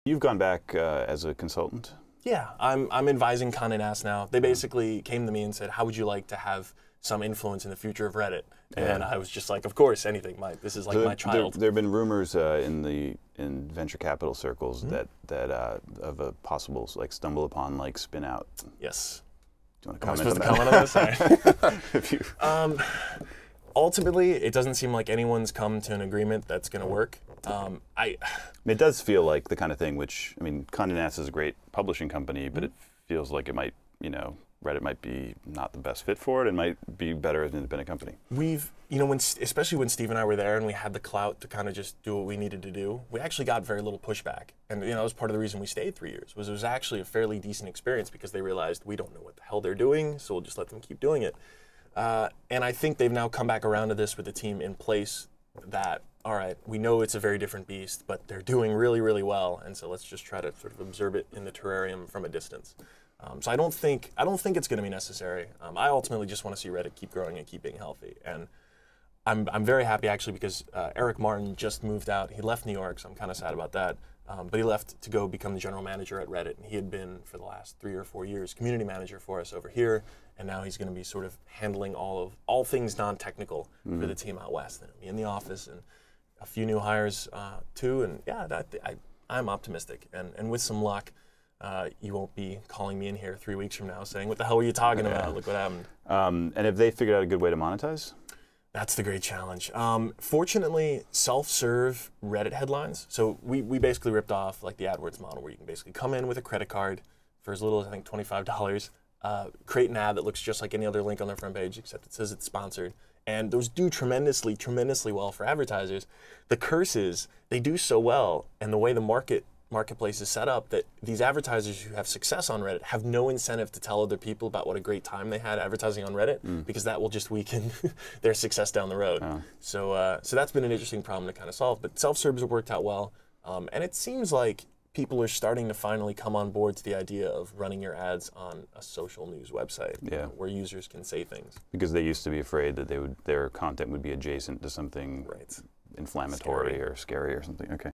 You've gone back as a consultant? Yeah, I'm advising Condé Nast now. They basically came to me and said, how would you like to have some influence in the future of Reddit? And I was just like, of course, anything. This is like my child. There have been rumors in venture capital circles that of a possible stumble upon spin out. Yes. Do you want to Am I comment supposed to comment on this? If you... Ultimately, it doesn't seem like anyone's come to an agreement that's going to work. It does feel like the kind of thing which, Condé Nast is a great publishing company, but it feels like it might, Reddit might be not the best fit for it and might be better as an independent company. We've, especially when Steve and I were there and we had the clout to kind of just do what we needed to do, we actually got very little pushback. And, that was part of the reason we stayed 3 years, was it was actually a fairly decent experience because they realized we don't know what the hell they're doing, so we'll just let them keep doing it. And I think they've now come back around to this with the team in place that, all right, we know it's a very different beast, but they're doing really, really well, and so let's just try to sort of observe it in the terrarium from a distance. So I don't think it's going to be necessary. I ultimately just want to see Reddit keep growing and keep being healthy. And I'm very happy actually because Eric Martin just moved out. He left New York, so I'm kind of sad about that. But he left to go become the general manager at Reddit, and he had been for the last 3 or 4 years community manager for us over here. And now he's going to be sort of handling all things non-technical for the team out west. And me in the office and a few new hires too. And yeah, I'm optimistic. And with some luck, you won't be calling me in here 3 weeks from now saying, "What the hell were you talking about? Look what happened." And have they figured out a good way to monetize? That's the great challenge. Fortunately, self-serve Reddit headlines. So we basically ripped off the AdWords model where you can basically come in with a credit card for as little as I think $25. Create an ad that looks just like any other link on their front page, except it says it's sponsored. And those do tremendously, tremendously well for advertisers. The curse is they do so well, and the way the marketplace is set up, that these advertisers who have success on Reddit have no incentive to tell other people about what a great time they had advertising on Reddit, because that will just weaken their success down the road. So that's been an interesting problem to kind of solve. But self-serves have worked out well, and it seems like people are starting to finally come on board to the idea of running your ads on a social news website where users can say things. Because they used to be afraid that their content would be adjacent to something inflammatory or scary or something. Okay.